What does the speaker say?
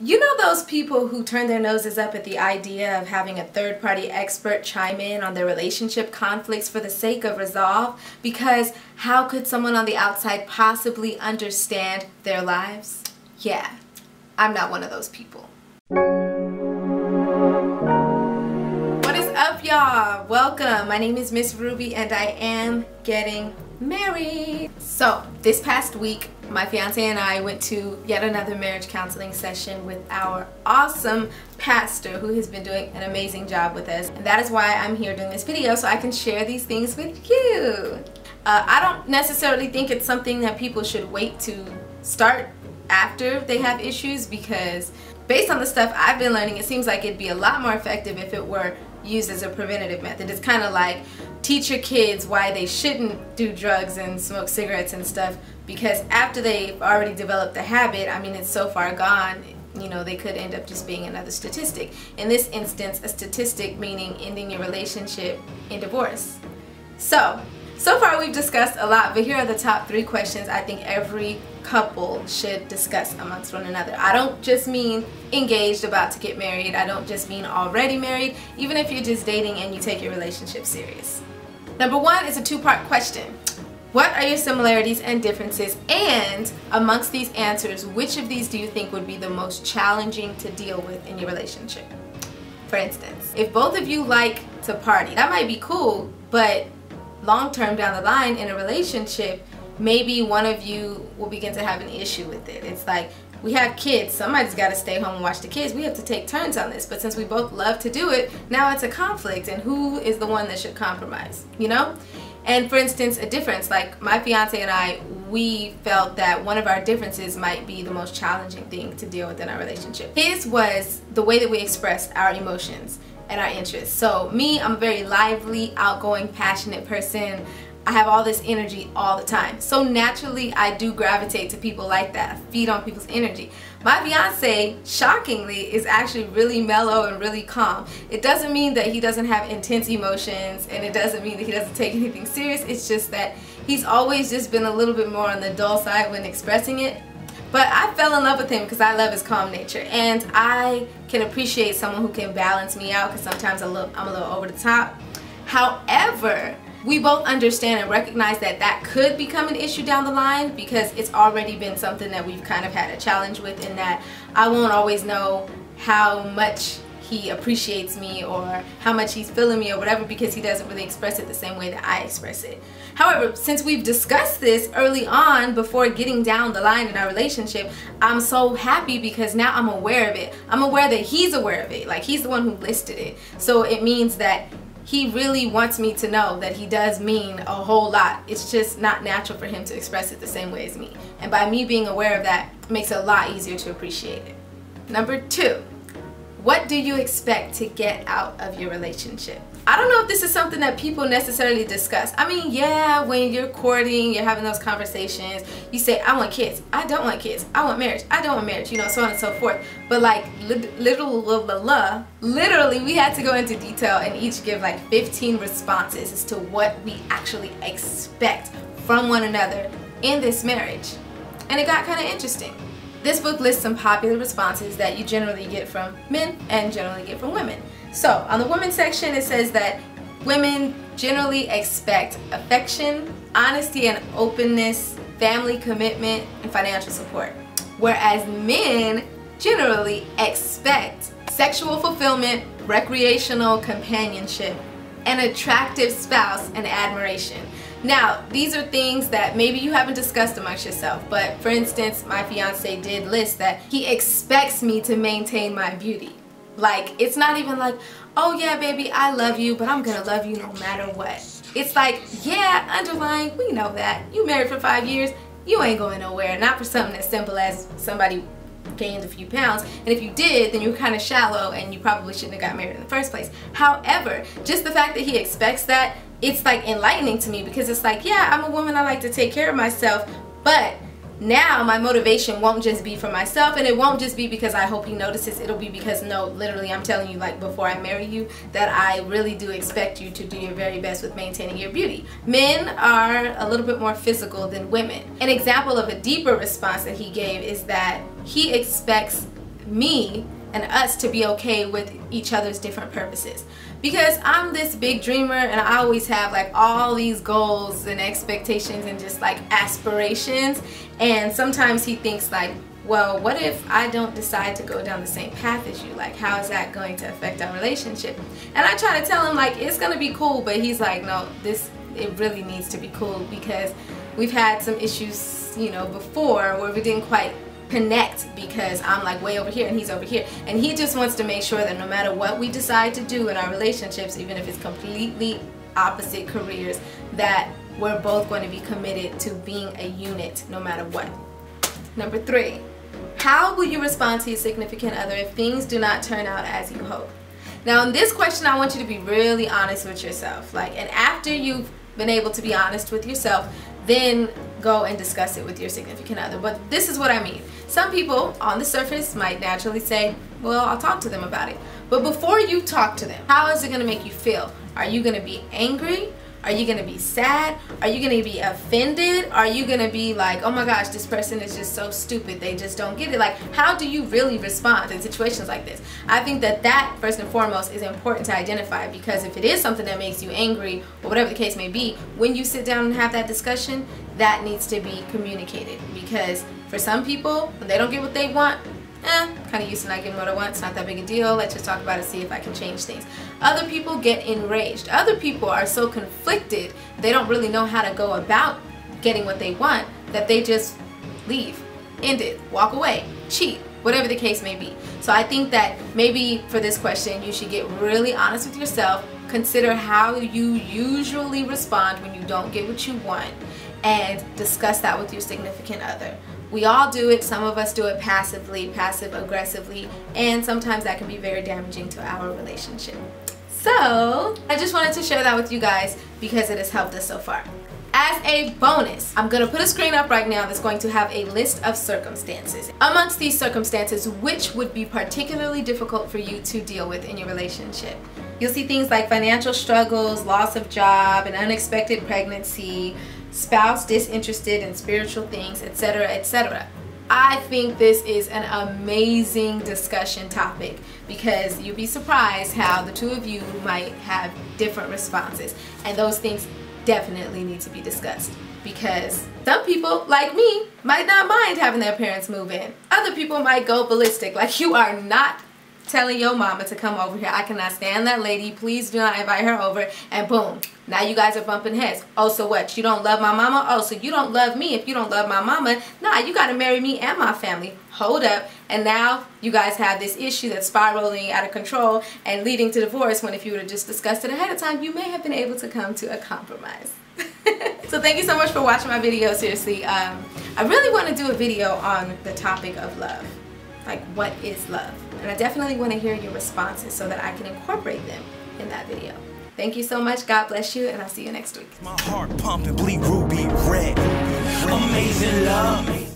You know those people who turn their noses up at the idea of having a third-party expert chime in on their relationship conflicts for the sake of resolve? Because how could someone on the outside possibly understand their lives? Yeah, I'm not one of those people. What is up, y'all? Welcome. My name is Miss Ruby and I am getting married. So this past week, my fiance and I went to yet another marriage counseling session with our awesome pastor who has been doing an amazing job with us. And that is why I'm here doing this video, so I can share these things with you. I don't necessarily think it's something that people should wait to start after they have issues, because based on the stuff I've been learning, it seems like it'd be a lot more effective if it were used as a preventative method. It's kind of like teach your kids why they shouldn't do drugs and smoke cigarettes and stuff, because after they've already developed the habit, I mean, it's so far gone, you know, they could end up just being another statistic. In this instance, a statistic meaning ending your relationship in divorce. So far we've discussed a lot, but here are the top 3 questions I think every couple should discuss amongst one another. I don't just mean engaged, about to get married. I don't just mean already married, even if you're just dating and you take your relationship serious. Number 1 is a 2-part question. What are your similarities and differences? And amongst these answers, which of these do you think would be the most challenging to deal with in your relationship? For instance, if both of you like to party, that might be cool, but long term down the line in a relationship, maybe one of you will begin to have an issue with it. It's like, we have kids, somebody's got to stay home and watch the kids. We have to take turns on this, but since we both love to do it, now it's a conflict, and who is the one that should compromise, you know? And for instance, a difference, like my fiance and I, we felt that one of our differences might be the most challenging thing to deal with in our relationship. His was the way that we expressed our emotions and our interests. So me, I'm a very lively, outgoing, passionate person. I have all this energy all the time. So naturally, I do gravitate to people like that. I feed on people's energy. My fiance, shockingly, is actually really mellow and really calm. It doesn't mean that he doesn't have intense emotions, and it doesn't mean that he doesn't take anything serious. It's just that he's always just been a little bit more on the dull side when expressing it. But I fell in love with him because I love his calm nature, and I can appreciate someone who can balance me out, because sometimes I'm a little over the top. However, we both understand and recognize that that could become an issue down the line, because it's already been something that we've kind of had a challenge with, in that I won't always know how much he appreciates me or how much he's feeling me or whatever, because he doesn't really express it the same way that I express it. However, since we've discussed this early on before getting down the line in our relationship, I'm so happy because now I'm aware of it. I'm aware that he's aware of it. Like, he's the one who listed it. So it means that he really wants me to know that he does mean a whole lot. It's just not natural for him to express it the same way as me. And by me being aware of that, it makes it a lot easier to appreciate it. Number 2. What do you expect to get out of your relationship? I don't know if this is something that people necessarily discuss. I mean, yeah, when you're courting, you're having those conversations, you say, I want kids, I don't want kids, I want marriage, I don't want marriage, you know, so on and so forth. But like, literally, we had to go into detail and each give like 15 responses as to what we actually expect from one another in this marriage. And it got kind of interesting. This book lists some popular responses that you generally get from men and generally get from women. So on the women's section, it says that women generally expect affection, honesty and openness, family commitment, and financial support. Whereas men generally expect sexual fulfillment, recreational companionship, an attractive spouse, and admiration. Now, these are things that maybe you haven't discussed amongst yourself, but for instance, my fiance did list that he expects me to maintain my beauty. Like, it's not even like, oh yeah, baby, I love you, but I'm gonna love you no matter what. It's like, yeah, underlying, we know that. You married for 5 years, you ain't going nowhere. Not for something as simple as somebody gained a few pounds, and if you did, then you're kind of shallow and you probably shouldn't have got married in the first place. However, just the fact that he expects that, it's like enlightening to me, because it's like, yeah, I'm a woman, I like to take care of myself, but now my motivation won't just be for myself, and it won't just be because I hope he notices. It'll be because, no, literally, I'm telling you, like, before I marry you, that I really do expect you to do your very best with maintaining your beauty. Men are a little bit more physical than women. An example of a deeper response that he gave is that he expects me and us to be okay with each other's different purposes. Because I'm this big dreamer and I always have like all these goals and expectations and just like aspirations, and sometimes he thinks like, well, what if I don't decide to go down the same path as you? Like, how is that going to affect our relationship? And I try to tell him like, it's gonna be cool, but he's like, no, it really needs to be cool, because we've had some issues, you know, before where we didn't quite connect, because I'm like way over here and he's over here, and he just wants to make sure that no matter what we decide to do in our relationships, even if it's completely opposite careers, that we're both going to be committed to being a unit no matter what. Number 3, how will you respond to your significant other if things do not turn out as you hope? Now in this question, I want you to be really honest with yourself. And after you've been able to be honest with yourself, then go and discuss it with your significant other. But this is what I mean. Some people on the surface might naturally say, well, I'll talk to them about it. But before you talk to them, how is it going to make you feel? Are you going to be angry? Are you going to be sad? Are you going to be offended? Are you going to be like, oh my gosh, this person is just so stupid, they just don't get it? Like, how do you really respond in situations like this? I think that first and foremost is important to identify, because if it is something that makes you angry or whatever the case may be, when you sit down and have that discussion, that needs to be communicated. Because for some people, when they don't get what they want, kind of used to not getting what I want, it's not that big a deal, let's just talk about it, see if I can change things. Other people get enraged. Other people are so conflicted, they don't really know how to go about getting what they want, that they just leave, end it, walk away, cheat, whatever the case may be. So I think that maybe for this question, you should get really honest with yourself, consider how you usually respond when you don't get what you want, and discuss that with your significant other. We all do it. Some of us do it passively, passive-aggressively, and sometimes that can be very damaging to our relationship. So I just wanted to share that with you guys because it has helped us so far. As a bonus, I'm going to put a screen up right now that's going to have a list of circumstances. Amongst these circumstances, which would be particularly difficult for you to deal with in your relationship? You'll see things like financial struggles, loss of job, an unexpected pregnancy, spouse disinterested in spiritual things, etc., etc. I think this is an amazing discussion topic, because you'd be surprised how the two of you might have different responses, and those things definitely need to be discussed, because some people, like me, might not mind having their parents move in. Other people might go ballistic, like, you are not telling your mama to come over here, I cannot stand that lady, please do not invite her over, and boom, now you guys are bumping heads. Oh, so what, you don't love my mama? Oh, so you don't love me if you don't love my mama? Nah, you gotta marry me and my family. Hold up. And now you guys have this issue that's spiraling out of control and leading to divorce, when if you would have just discussed it ahead of time, you may have been able to come to a compromise. So thank you so much for watching my video. Seriously, I really want to do a video on the topic of love. Like, what is love? And I definitely want to hear your responses so that I can incorporate them in that video. Thank you so much. God bless you, and I'll see you next week. My heart pumping, bleed ruby red. Amazing love.